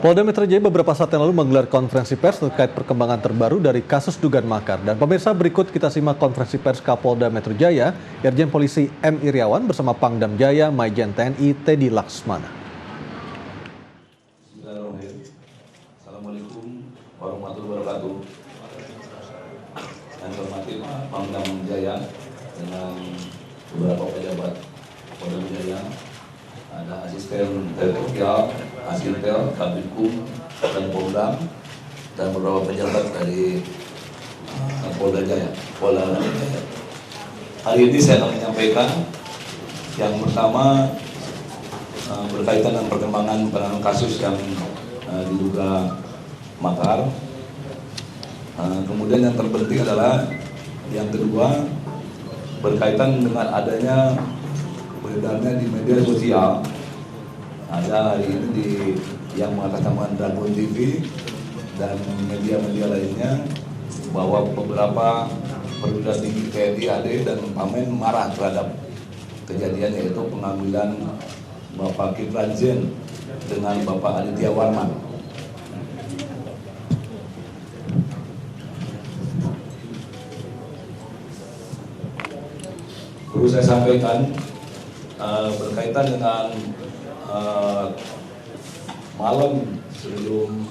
Polda Metro Jaya beberapa saat yang lalu menggelar konferensi pers terkait perkembangan terbaru dari kasus dugaan makar. Dan pemirsa, berikut kita simak konferensi pers Kapolda Metro Jaya, Irjen Polisi M. Iriawan bersama Pangdam Jaya, Maijen TNI Teddy Laksmana. Assalamualaikum warahmatullahi wabarakatuh. Yang hormati Pangdam Jaya dengan beberapa pejabat Polda Jaya, ada asisten teritorial, Asintel, Kabinkum, dan Pangdam, dan beberapa pejabat dari Polda Jaya. Hari ini saya akan menyampaikan yang pertama berkaitan dengan perkembangan penanganan kasus yang diduga makar. Kemudian yang terpenting adalah yang kedua berkaitan dengan adanya beredarnya di media sosial, ada hari ini yang mengatasnamakan Dragon TV dan media-media lainnya, bahwa beberapa perwira tinggi TNI AD dan Pamen marah terhadap kejadian, yaitu pengambilan Bapak Kiflan Zain dengan Bapak Aditya Warman. Perlu saya sampaikan berkaitan dengan malam sebelum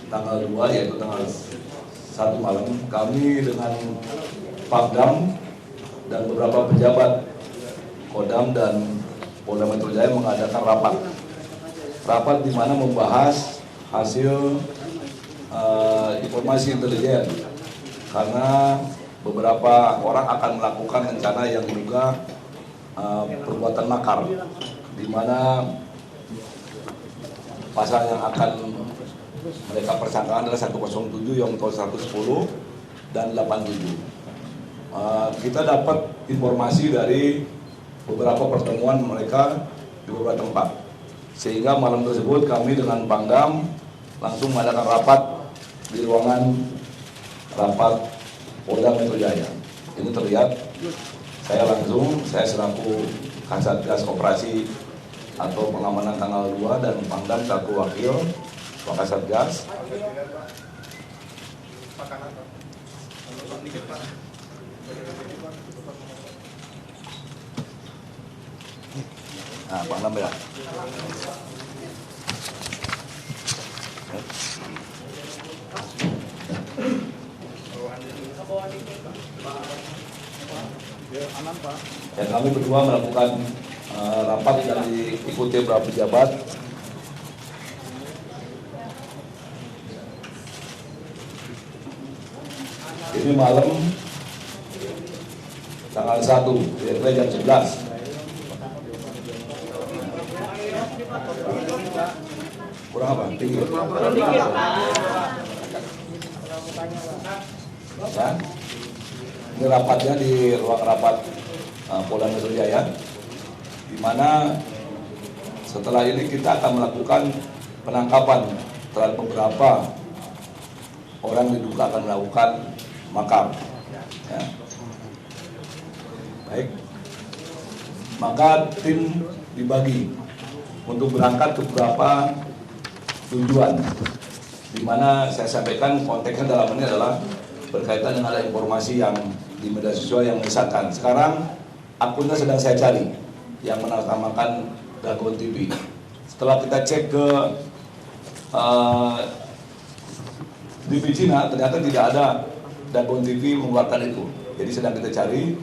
tanggal 2, yaitu tanggal 1 malam, kami dengan Pangdam dan beberapa pejabat Kodam dan Polda Metro Jaya mengadakan rapat di mana membahas hasil informasi intelijen, karena beberapa orang akan melakukan rencana yang diduga perbuatan makar, di mana pasal yang akan mereka persangkakan adalah 107, yang 110 dan 87. Kita dapat informasi dari beberapa pertemuan mereka di beberapa tempat, sehingga malam tersebut kami dengan Pangdam langsung mengadakan rapat di ruangan rapat Polda Metro Jaya. Ini terlihat saya selaku Kasatgas Operasi atau pengamanan tanggal 2 dan Pangdam selaku wakil Wakasatgas. Nah, Pangdam ya. Dan kami berdua melakukan rapat yang diikuti beberapa pejabat. Ini malam tanggal 1, kira-kira jam 11. Kurang apa? Tinggi. Ya. Ini rapatnya di ruang rapat Polda Metro Jaya, di mana setelah ini kita akan melakukan penangkapan terhadap beberapa orang yang diduga akan melakukan makar. Ya. Baik, maka tim dibagi untuk berangkat ke beberapa tujuan, di mana saya sampaikan konteksnya dalam ini adalah berkaitan dengan ada informasi yang di media sosial yang menyesatkan. Sekarang akunnya sedang saya cari, yang menamakan Dragon TV. Setelah kita cek ke TV Cina, ternyata tidak ada Dragon TV mengeluarkan itu. Jadi sedang kita cari.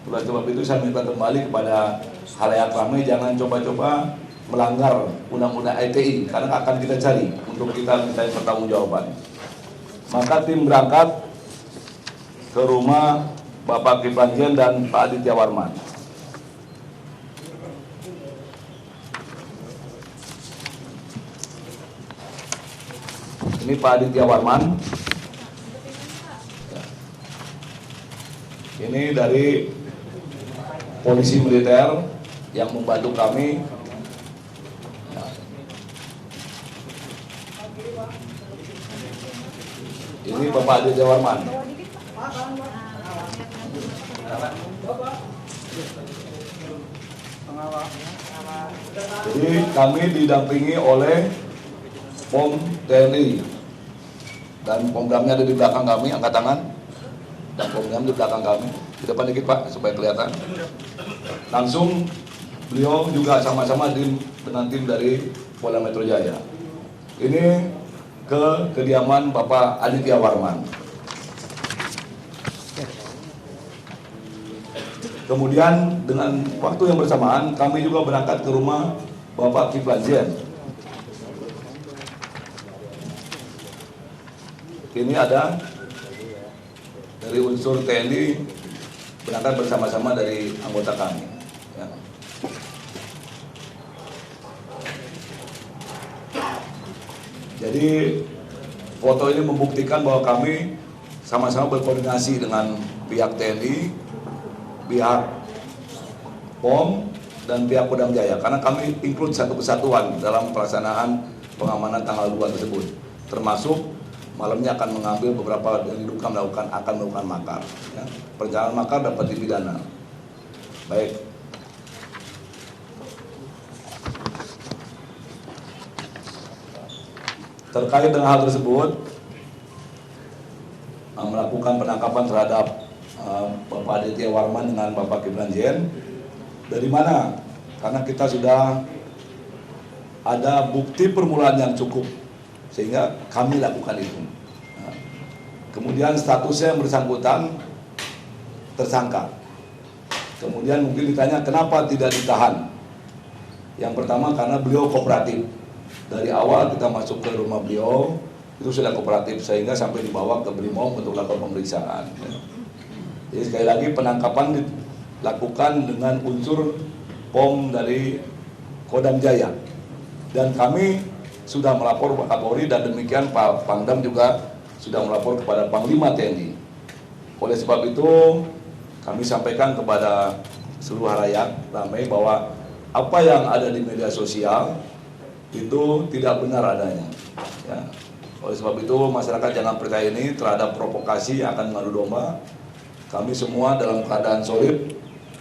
Oleh sebab itu saya minta kembali kepada khalayak ramai, jangan coba-coba melanggar undang-undang ITE, karena akan kita cari untuk kita minta pertanggungjawaban. Maka tim berangkat ke rumah Bapak Kiflan Zain dan Pak Aditya Warman. Ini Pak Aditya Warman. Ini dari polisi militer yang membantu kami. Ini Bapak Aditya Warman. Jadi kami didampingi oleh POM TNI dan Pomdamnya ada di belakang kami, angkat tangan. Dan Pomdam di belakang kami, di depan dikit Pak supaya kelihatan. Langsung beliau juga sama-sama dengan tim dari Polda Metro Jaya. Ini ke kediaman Bapak Aditya Warman. Kemudian dengan waktu yang bersamaan kami juga berangkat ke rumah Bapak Kiflan Zen. Ini ada dari unsur TNI berangkat bersama-sama dari anggota kami. Ya. Jadi foto ini membuktikan bahwa kami sama-sama berkoordinasi dengan pihak TNI, pihak POM, dan pihak Kodam Jaya. Karena kami include satu kesatuan dalam pelaksanaan pengamanan tanggal 2 tersebut. Termasuk malamnya akan mengambil beberapa yang diduga akan melakukan makar. Ya. Perencanaan makar dapat dipidana. Baik. Terkait dengan hal tersebut, melakukan penangkapan terhadap Bapak Aditya Warman dengan Bapak Kiflan Zen. Dari mana? Karena kita sudah ada bukti permulaan yang cukup, sehingga kami lakukan itu. Nah, kemudian statusnya yang bersangkutan tersangka. Kemudian mungkin ditanya kenapa tidak ditahan. Yang pertama karena beliau kooperatif. Dari awal kita masuk ke rumah beliau itu sudah kooperatif, sehingga sampai dibawa ke Brimob untuk lakukan pemeriksaan. Jadi sekali lagi penangkapan dilakukan dengan unsur POM dari Kodam Jaya. Dan kami sudah melapor Pak Kapolri dan demikian Pak Pangdam juga sudah melapor kepada Panglima TNI. Oleh sebab itu kami sampaikan kepada seluruh halayak ramai bahwa apa yang ada di media sosial itu tidak benar adanya. Ya. Oleh sebab itu masyarakat jangan percaya ini terhadap provokasi yang akan mengadu domba. Kami semua dalam keadaan solid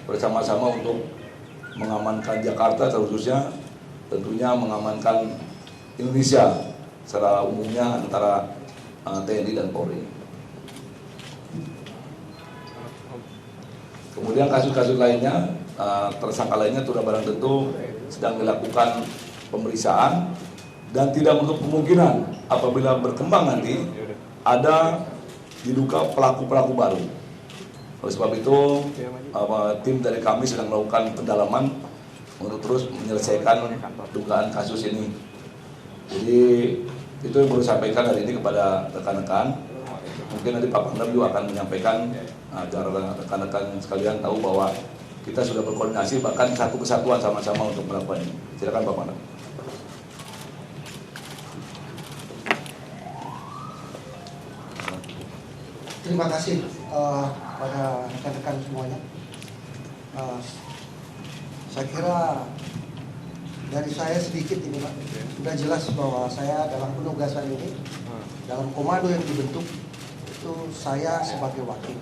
bersama-sama untuk mengamankan Jakarta, khususnya tentunya mengamankan Indonesia secara umumnya antara TNI dan Polri. Kemudian kasus-kasus lainnya, tersangka lainnya sudah barang tentu sedang dilakukan pemeriksaan dan tidak menutup kemungkinan apabila berkembang nanti ada diduga pelaku-pelaku baru. Oleh sebab itu tim dari kami sedang melakukan pendalaman untuk terus menyelesaikan dugaan kasus ini. Jadi itu yang baru sampaikan hari ini kepada rekan-rekan. Mungkin nanti Pak Pangdam juga akan menyampaikan agar rekan-rekan sekalian tahu bahwa kita sudah berkoordinasi bahkan satu kesatuan sama-sama untuk melakukan ini. Silakan Pak Pangdam. Terima kasih pada rekan-rekan semuanya. Saya kira dari saya sedikit ini Pak, sudah jelas bahwa saya dalam penugasan ini, dalam komando yang dibentuk, itu saya sebagai wakil.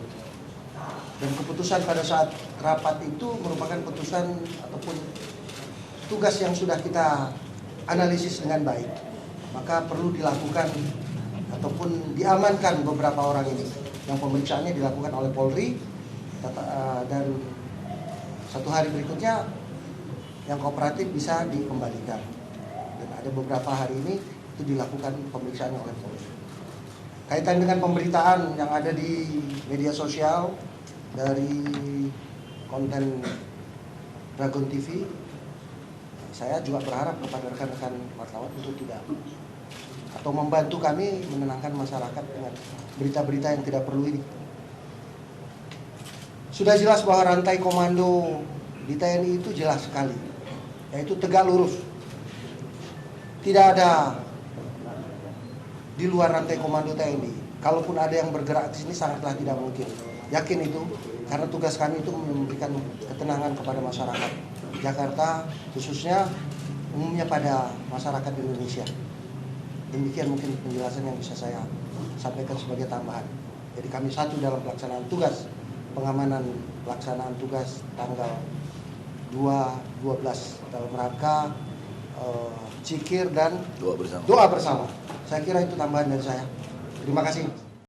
Dan keputusan pada saat rapat itu merupakan keputusan ataupun tugas yang sudah kita analisis dengan baik. Maka perlu dilakukan ataupun diamankan beberapa orang ini. Yang pemeriksaannya dilakukan oleh Polri dan satu hari berikutnya yang kooperatif bisa dikembalikan. Dan ada beberapa hari ini itu dilakukan pemeriksaan oleh Polri. Kaitan dengan pemberitaan yang ada di media sosial dari konten Dragon TV, saya juga berharap kepada rekan-rekan wartawan untuk tidak atau membantu kami menenangkan masyarakat dengan berita-berita yang tidak perlu ini. Sudah jelas bahwa rantai komando di TNI itu jelas sekali, yaitu tegak lurus. Tidak ada di luar rantai komando TNI. Kalaupun ada yang bergerak di sini sangatlah tidak mungkin. Yakin itu, karena tugas kami itu memberikan ketenangan kepada masyarakat Jakarta, khususnya umumnya pada masyarakat Indonesia. Demikian mungkin penjelasan yang bisa saya sampaikan sebagai tambahan. Jadi kami satu dalam pelaksanaan tugas pengamanan pelaksanaan tugas tanggal 2/12 dalam rangka zikir dan Doa bersama. doa bersama. Saya kira itu tambahan dari saya. Terima kasih.